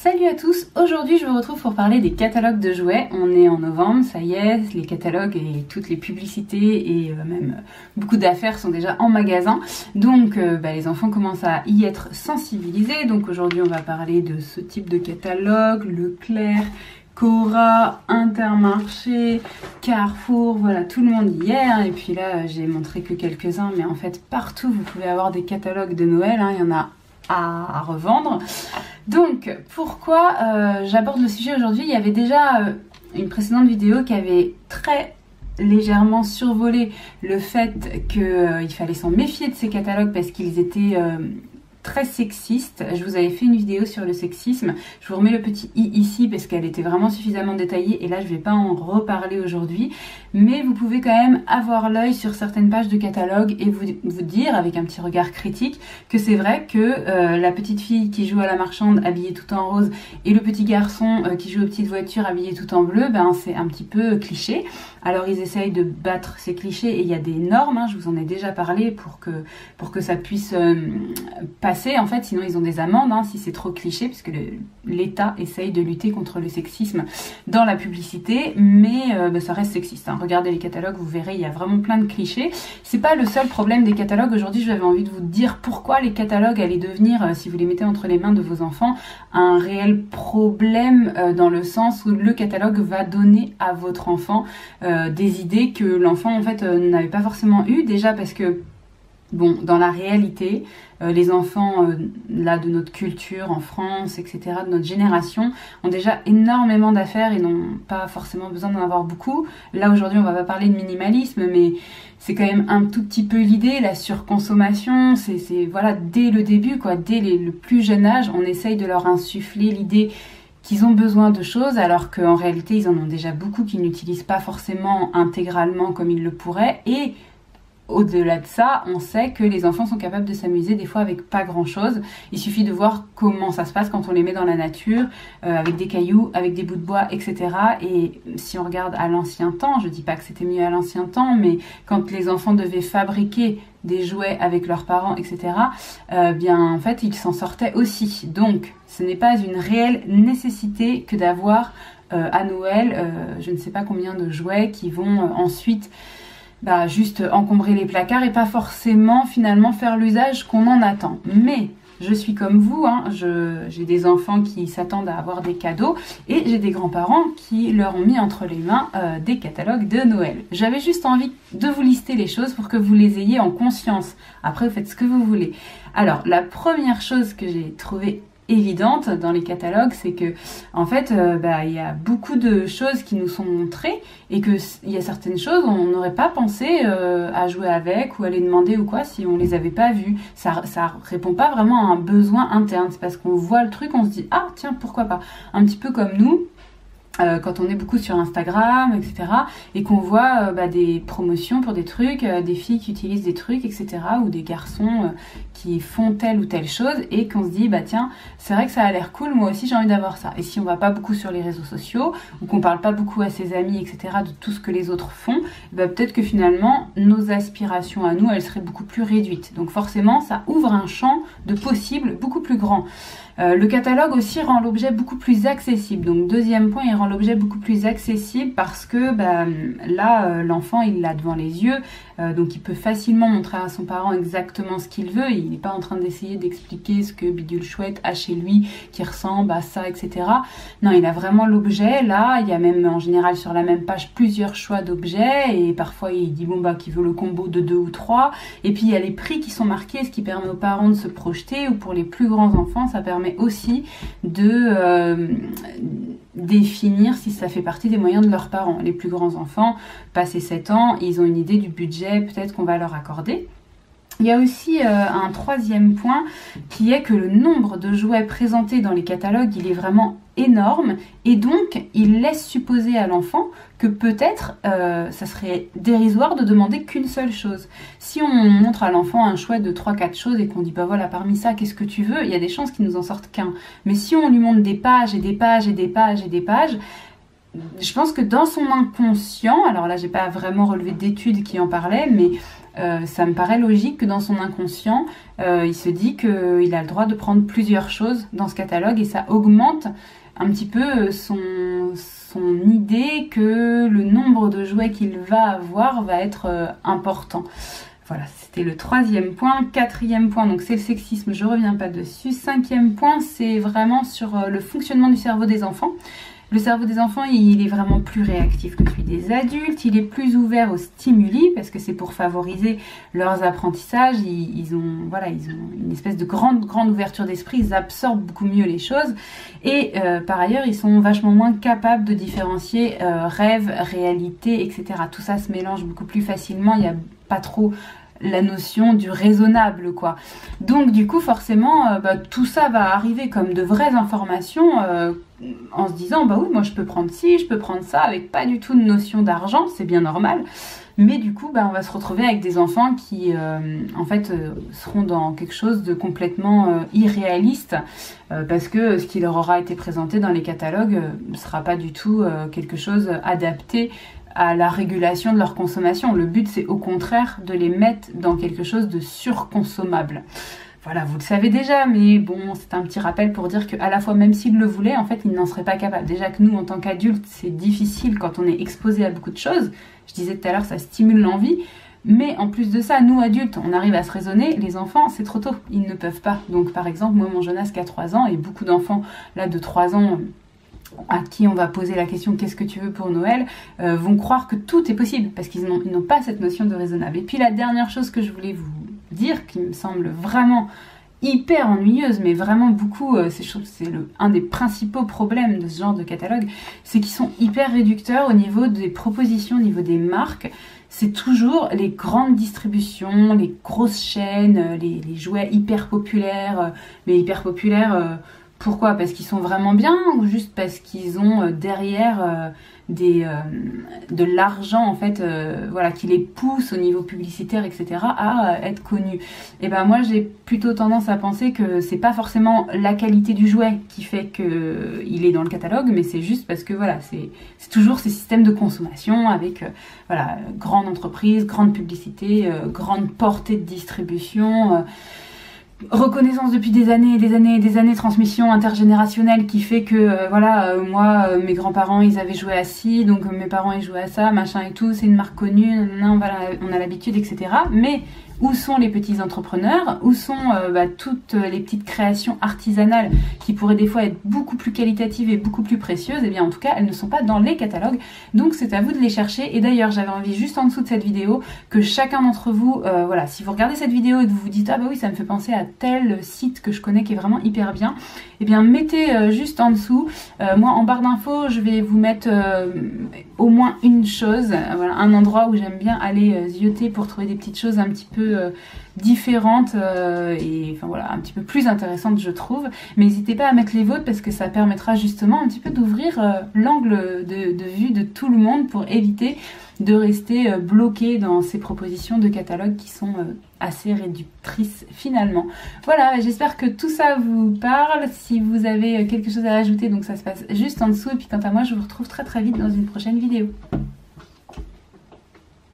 Salut à tous, aujourd'hui je vous retrouve pour parler des catalogues de jouets. On est en novembre, ça y est, les catalogues et toutes les publicités et même beaucoup d'affaires sont déjà en magasin. Donc les enfants commencent à y être sensibilisés. Donc aujourd'hui on va parler de ce type de catalogue, Leclerc, Cora, Intermarché, Carrefour, voilà, tout le monde y est. Et puis là j'ai montré que quelques-uns, mais en fait partout vous pouvez avoir des catalogues de Noël, il y en a à revendre. Donc pourquoi j'aborde le sujet aujourd'hui? Il y avait déjà une précédente vidéo qui avait très légèrement survolé le fait qu'il fallait s'en méfier de ces catalogues parce qu'ils étaient très sexistes. Je vous avais fait une vidéo sur le sexisme, je vous remets le petit i ici parce qu'elle était vraiment suffisamment détaillée et là je vais pas en reparler aujourd'hui, mais vous pouvez quand même avoir l'œil sur certaines pages de catalogue et vous dire avec un petit regard critique que c'est vrai que la petite fille qui joue à la marchande habillée tout en rose et le petit garçon qui joue aux petites voitures habillé tout en bleu, c'est un petit peu cliché. Alors ils essayent de battre ces clichés et il y a des normes, je vous en ai déjà parlé pour que ça puisse passer en fait, sinon ils ont des amendes si c'est trop cliché, puisque l'État essaye de lutter contre le sexisme dans la publicité, mais ça reste sexiste. Regardez les catalogues, vous verrez, il y a vraiment plein de clichés. C'est pas le seul problème des catalogues. Aujourd'hui, j'avais envie de vous dire pourquoi les catalogues allaient devenir, si vous les mettez entre les mains de vos enfants, un réel problème dans le sens où le catalogue va donner à votre enfant des idées que l'enfant en fait n'avait pas forcément eues, déjà parce que bon, dans la réalité, les enfants là de notre culture en France, etc., de notre génération, ont déjà énormément d'affaires et n'ont pas forcément besoin d'en avoir beaucoup. Là aujourd'hui, on va pas parler de minimalisme, mais c'est quand même un tout petit peu l'idée, la surconsommation. C'est voilà, dès le début, dès le plus jeune âge, on essaye de leur insuffler l'idée qu'ils ont besoin de choses alors qu'en réalité, ils en ont déjà beaucoup qu'ils n'utilisent pas forcément intégralement comme ils le pourraient. Et au-delà de ça, on sait que les enfants sont capables de s'amuser des fois avec pas grand-chose. Il suffit de voir comment ça se passe quand on les met dans la nature, avec des cailloux, avec des bouts de bois, etc. Et si on regarde à l'ancien temps, je dis pas que c'était mieux à l'ancien temps, mais quand les enfants devaient fabriquer des jouets avec leurs parents, etc., en fait, ils s'en sortaient aussi. Donc, ce n'est pas une réelle nécessité que d'avoir à Noël, je ne sais pas combien de jouets qui vont ensuite juste encombrer les placards et pas forcément finalement faire l'usage qu'on en attend. Mais je suis comme vous, j'ai des enfants qui s'attendent à avoir des cadeaux et j'ai des grands-parents qui leur ont mis entre les mains des catalogues de Noël. J'avais juste envie de vous lister les choses pour que vous les ayez en conscience. Après, vous faites ce que vous voulez. Alors, la première chose que j'ai trouvée évidente dans les catalogues, c'est que en fait il y a beaucoup de choses qui nous sont montrées et que il y a certaines choses on n'aurait pas pensé à jouer avec ou à les demander ou quoi si on les avait pas vues. Ça répond pas vraiment à un besoin interne, c'est parce qu'on voit le truc, on se dit ah tiens pourquoi pas, un petit peu comme nous quand on est beaucoup sur Instagram, etc., et qu'on voit des promotions pour des trucs, des filles qui utilisent des trucs, etc., ou des garçons qui font telle ou telle chose, et qu'on se dit, tiens, c'est vrai que ça a l'air cool, moi aussi j'ai envie d'avoir ça. Et si on va pas beaucoup sur les réseaux sociaux, ou qu'on parle pas beaucoup à ses amis, etc., de tout ce que les autres font, peut-être que finalement, nos aspirations à nous, elles seraient beaucoup plus réduites. Donc forcément, ça ouvre un champ de possibles beaucoup plus grand. Le catalogue aussi rend l'objet beaucoup plus accessible. Donc deuxième point, il rend l'objet beaucoup plus accessible parce que là, l'enfant, il l'a devant les yeux, donc il peut facilement montrer à son parent exactement ce qu'il veut. Il n'est pas en train d'essayer d'expliquer ce que Bidule Chouette a chez lui qui ressemble à ça, etc. Non, il a vraiment l'objet. Là, il y a même en général sur la même page plusieurs choix d'objets et parfois il dit qu'il veut le combo de 2 ou 3. Et puis il y a les prix qui sont marqués, ce qui permet aux parents de se projeter, ou pour les plus grands enfants, ça permet aussi de définir si ça fait partie des moyens de leurs parents. Les plus grands enfants, passé 7 ans, ils ont une idée du budget peut-être qu'on va leur accorder. Il y a aussi un troisième point qui est que le nombre de jouets présentés dans les catalogues, il est vraiment énorme et donc il laisse supposer à l'enfant que peut-être ça serait dérisoire de demander qu'une seule chose. Si on montre à l'enfant un choix de 3-4 choses et qu'on dit voilà parmi ça qu'est-ce que tu veux, il y a des chances qu'il nous en sorte qu'un. Mais si on lui montre des pages et des pages et des pages et des pages, je pense que dans son inconscient, alors là j'ai pas vraiment relevé d'études qui en parlaient, mais ça me paraît logique que dans son inconscient, il se dit qu'il a le droit de prendre plusieurs choses dans ce catalogue et ça augmente un petit peu son idée que le nombre de jouets qu'il va avoir va être important. Voilà, c'était le 3e point. 4e point, donc c'est le sexisme, je reviens pas dessus. 5e point, c'est vraiment sur le fonctionnement du cerveau des enfants. Le cerveau des enfants, il est vraiment plus réactif que celui des adultes, il est plus ouvert aux stimuli parce que c'est pour favoriser leurs apprentissages. Ils ont une espèce de grande ouverture d'esprit, ils absorbent beaucoup mieux les choses et par ailleurs, ils sont vachement moins capables de différencier rêve, réalité, etc. Tout ça se mélange beaucoup plus facilement, il n'y a pas trop la notion du raisonnable, quoi. Donc du coup forcément tout ça va arriver comme de vraies informations en se disant bah oui, moi je peux prendre ci, je peux prendre ça, avec pas du tout de notion d'argent, c'est bien normal. Mais du coup on va se retrouver avec des enfants qui en fait seront dans quelque chose de complètement irréaliste parce que ce qui leur aura été présenté dans les catalogues ne sera pas du tout quelque chose adapté à la régulation de leur consommation. Le but, c'est au contraire de les mettre dans quelque chose de surconsommable. Voilà, vous le savez déjà, mais bon, c'est un petit rappel pour dire qu'à la fois, même s'ils le voulaient, en fait, ils n'en seraient pas capables. Déjà que nous, en tant qu'adultes, c'est difficile quand on est exposé à beaucoup de choses. Je disais tout à l'heure, ça stimule l'envie. Mais en plus de ça, nous, adultes, on arrive à se raisonner. Les enfants, c'est trop tôt. Ils ne peuvent pas. Donc, par exemple, moi, mon Jonas qui a 3 ans, et beaucoup d'enfants, là, de 3 ans... à qui on va poser la question qu'est-ce que tu veux pour Noël, vont croire que tout est possible parce qu'ils n'ont pas cette notion de raisonnable. Et puis la dernière chose que je voulais vous dire, qui me semble vraiment hyper ennuyeuse, mais vraiment beaucoup, c'est un des principaux problèmes de ce genre de catalogue, c'est qu'ils sont hyper réducteurs au niveau des propositions, au niveau des marques. C'est toujours les grandes distributions, les grosses chaînes, les jouets hyper populaires, mais hyper populaires... Pourquoi? Parce qu'ils sont vraiment bien ou juste parce qu'ils ont derrière de l'argent en fait, voilà, qui les pousse au niveau publicitaire, etc. à être connus. Et ben moi j'ai plutôt tendance à penser que c'est pas forcément la qualité du jouet qui fait qu'il est dans le catalogue, mais c'est juste parce que voilà, c'est toujours ces systèmes de consommation avec voilà, grande entreprise, grande publicité, grande portée de distribution. Reconnaissance depuis des années et des années et des années, transmission intergénérationnelle qui fait que voilà, moi mes grands-parents ils avaient joué à ci, donc mes parents ils jouaient à ça, machin et tout, c'est une marque connue, voilà, on a l'habitude, etc. Mais où sont les petits entrepreneurs? Où sont toutes les petites créations artisanales qui pourraient des fois être beaucoup plus qualitatives et beaucoup plus précieuses? Et bien en tout cas elles ne sont pas dans les catalogues, donc c'est à vous de les chercher. Et d'ailleurs j'avais envie juste en dessous de cette vidéo que chacun d'entre vous, voilà, si vous regardez cette vidéo et que vous vous dites ah bah oui ça me fait penser à tel site que je connais qui est vraiment hyper bien, et bien mettez juste en dessous, moi en barre d'infos je vais vous mettre au moins une chose, voilà, un endroit où j'aime bien aller zioter pour trouver des petites choses un petit peu différentes et enfin voilà, un petit peu plus intéressantes je trouve. Mais n'hésitez pas à mettre les vôtres parce que ça permettra justement un petit peu d'ouvrir l'angle de vue de tout le monde pour éviter de rester bloqué dans ces propositions de catalogue qui sont assez réductrices finalement. Voilà, j'espère que tout ça vous parle. Si vous avez quelque chose à ajouter, donc ça se passe juste en dessous. Et puis quant à moi, je vous retrouve très très vite dans une prochaine vidéo.